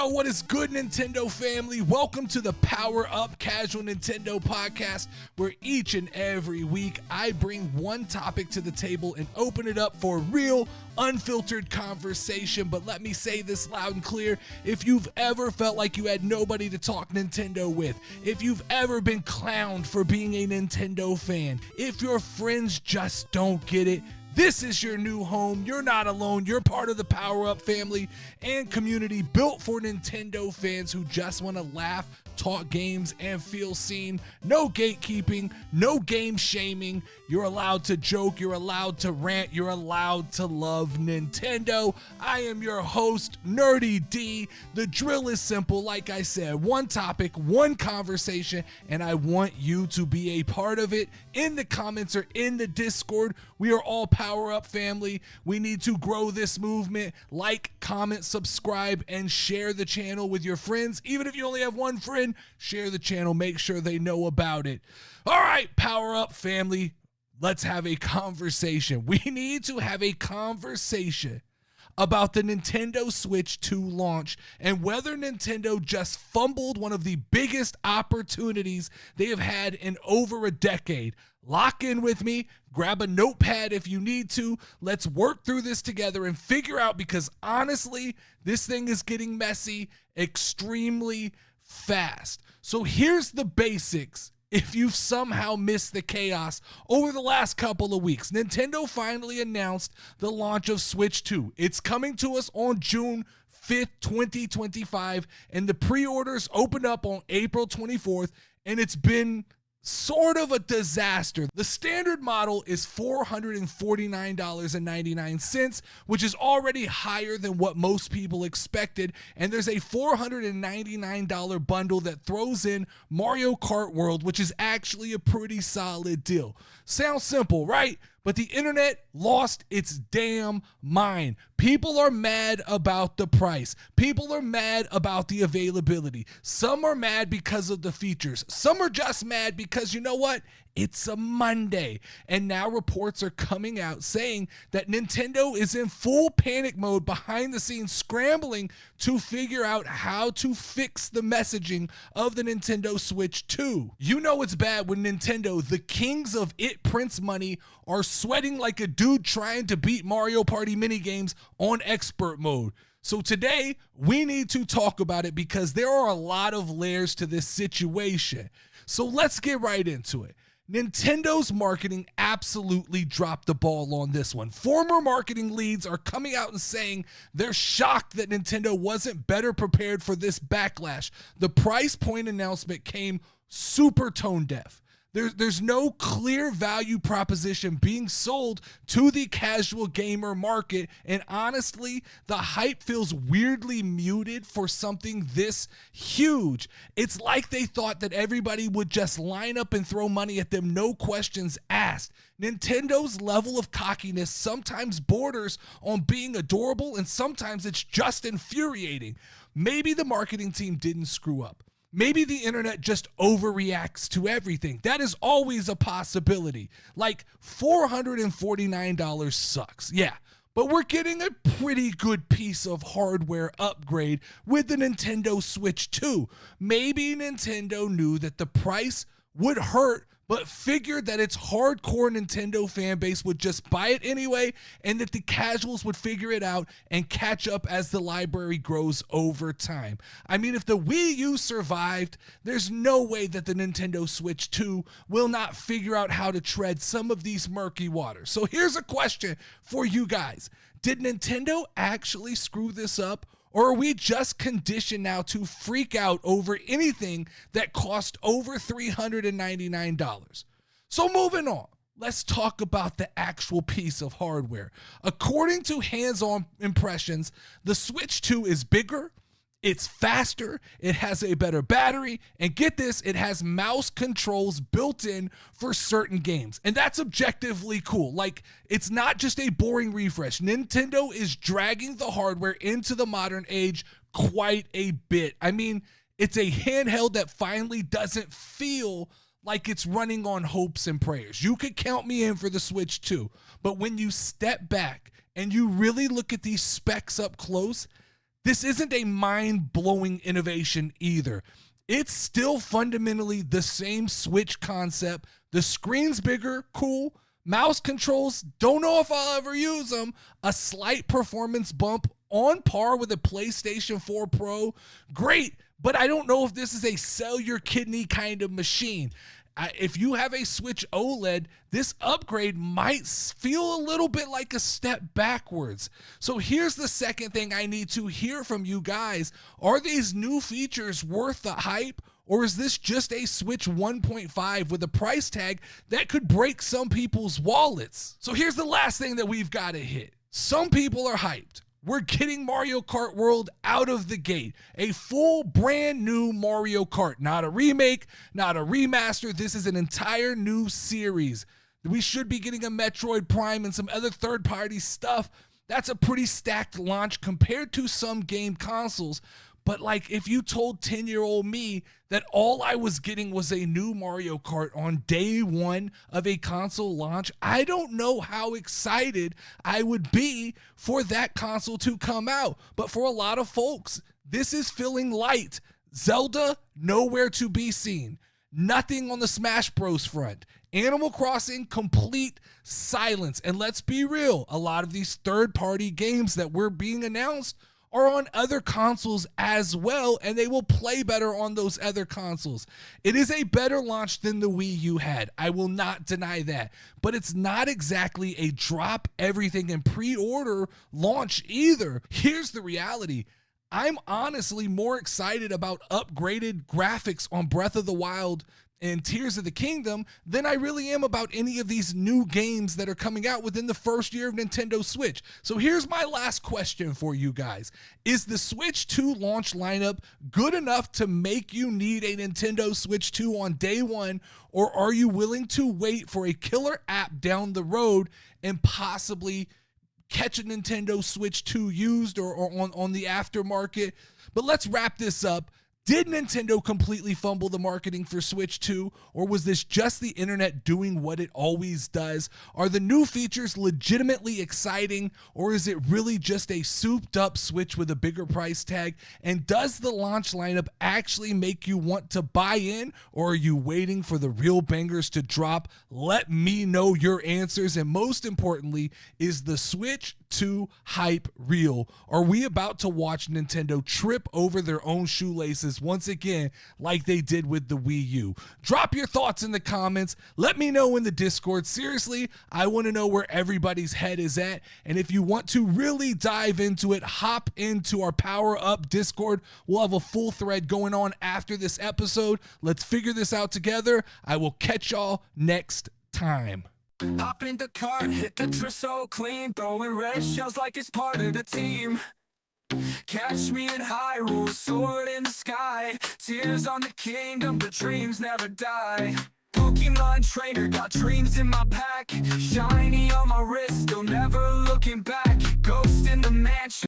Yo, what is good, Nintendo family? Welcome to the Power Up Casual Nintendo podcast, where each and every week I bring one topic to the table and open it up for real, unfiltered conversation. But let me say this loud and clear: if you've ever felt like you had nobody to talk Nintendo with, if you've ever been clowned for being a Nintendo fan, if your friends just don't get it, this is your new home. You're not alone. You're part of the Power Up family and community built for Nintendo fans who just want to laugh, talk games, and feel seen. No gatekeeping, no game shaming. You're allowed to joke. You're allowed to rant. You're allowed to love Nintendo. I am your host, Nerdy D. The drill is simple. Like I said, one topic, one conversation, and I want you to be a part of it in the comments or in the Discord. We are all Power Up family. We need to grow this movement. Like, comment, subscribe, and share the channel with your friends. Even if you only have one friend, share the channel. Make sure they know about it. All right, Power Up family. Let's have a conversation. We need to have a conversation about the Nintendo Switch 2 launch and whether Nintendo just fumbled one of the biggest opportunities they have had in over a decade. Lock in with me, grab a notepad if you need to. Let's work through this together and figure out, because honestly, this thing is getting messy extremely fast. So here's the basics. If you've somehow missed the chaos over the last couple of weeks, Nintendo finally announced the launch of Switch 2. It's coming to us on June 5th, 2025, and the pre-orders opened up on April 24th, and it's been sort of a disaster. The standard model is $449.99, which is already higher than what most people expected, and there's a $499 bundle that throws in Mario Kart World, which is actually a pretty solid deal. Sounds simple, right? But the internet lost its damn mind. People are mad about the price. People are mad about the availability. Some are mad because of the features. Some are just mad because, you know what? It's a Monday. And now reports are coming out saying that Nintendo is in full panic mode behind the scenes, scrambling to figure out how to fix the messaging of the Nintendo Switch 2. You know it's bad when Nintendo, the kings of it prints money, are sweating like a dude trying to beat Mario Party minigames on expert mode. So today, we need to talk about it because there are a lot of layers to this situation. So let's get right into it. Nintendo's marketing absolutely dropped the ball on this one. Former marketing leads are coming out and saying they're shocked that Nintendo wasn't better prepared for this backlash. The price point announcement came super tone deaf. There's no clear value proposition being sold to the casual gamer market, and honestly, the hype feels weirdly muted for something this huge. It's like they thought that everybody would just line up and throw money at them, no questions asked. Nintendo's level of cockiness sometimes borders on being adorable, and sometimes it's just infuriating. Maybe the marketing team didn't screw up. Maybe the internet just overreacts to everything. That is always a possibility. Like, $449 sucks, yeah, but we're getting a pretty good piece of hardware upgrade with the Nintendo Switch 2. Maybe Nintendo knew that the price would hurt, but figured that its hardcore Nintendo fan base would just buy it anyway, and that the casuals would figure it out and catch up as the library grows over time. I mean, if the Wii U survived, there's no way that the Nintendo Switch 2 will not figure out how to tread some of these murky waters. So here's a question for you guys. Did Nintendo actually screw this up? Or are we just conditioned now to freak out over anything that cost over $399? So moving on, let's talk about the actual piece of hardware. According to hands-on impressions, the Switch 2 is bigger, it's faster, it has a better battery, and get this, it has mouse controls built in for certain games. And that's objectively cool. Like, it's not just a boring refresh. Nintendo is dragging the hardware into the modern age quite a bit. I mean, it's a handheld that finally doesn't feel like it's running on hopes and prayers. You could count me in for the Switch 2, but when you step back and you really look at these specs up close, This isn't a mind-blowing innovation either. It's still fundamentally the same Switch concept. The screen's bigger, cool. Mouse controls, don't know if I'll ever use them. A slight performance bump on par with a PlayStation 4 Pro, great, but I don't know if this is a sell your kidney kind of machine. If you have a Switch OLED, this upgrade might feel a little bit like a step backwards. So here's the second thing I need to hear from you guys. Are these new features worth the hype? Or is this just a Switch 1.5 with a price tag that could break some people's wallets? So here's the last thing that we've got to hit. Some people are hyped. We're getting Mario Kart World out of the gate. A full brand new Mario Kart. Not a remake, not a remaster. This is an entire new series. We should be getting a Metroid Prime and some other third-party stuff. That's a pretty stacked launch compared to some game consoles. But like if you told 10-year-old me that all I was getting was a new Mario Kart on day one of a console launch, I don't know how excited I would be for that console to come out. But for a lot of folks, this is feeling light. Zelda, nowhere to be seen. Nothing on the Smash Bros. Front. Animal Crossing, complete silence. And let's be real, a lot of these third-party games that were being announced are on other consoles as well, and they will play better on those other consoles. It is a better launch than the Wii U had. I will not deny that. But it's not exactly a drop everything and pre-order launch either. Here's the reality. I'm honestly more excited about upgraded graphics on Breath of the Wild and Tears of the Kingdom than I really am about any of these new games that are coming out within the first year of Nintendo Switch. So here's my last question for you guys. Is the Switch 2 launch lineup good enough to make you need a Nintendo Switch 2 on day one, or are you willing to wait for a killer app down the road and possibly catch a Nintendo Switch 2 used or on the aftermarket? But let's wrap this up. Did Nintendo completely fumble the marketing for Switch 2, or was this just the internet doing what it always does? Are the new features legitimately exciting, or is it really just a souped up Switch with a bigger price tag? And does the launch lineup actually make you want to buy in, or are you waiting for the real bangers to drop? Let me know your answers. And most importantly, is the Switch 2 hype real? Are we about to watch Nintendo trip over their own shoelaces once again like they did with the Wii U? Drop your thoughts in the comments. Let me know in the Discord. Seriously, I want to know where everybody's head is at. And if you want to really dive into it, hop into our Power Up Discord. We'll have a full thread going on after this episode. Let's figure this out together. I will catch y'all next time. Hop in the cart, hit the so clean, throwing red shells like it's part of the team. Catch me in Hyrule, sword in the sky, tears on the kingdom, but dreams never die. Pokemon trainer, got dreams in my pack, shiny on my wrist, still never looking back. Ghost in the mansion.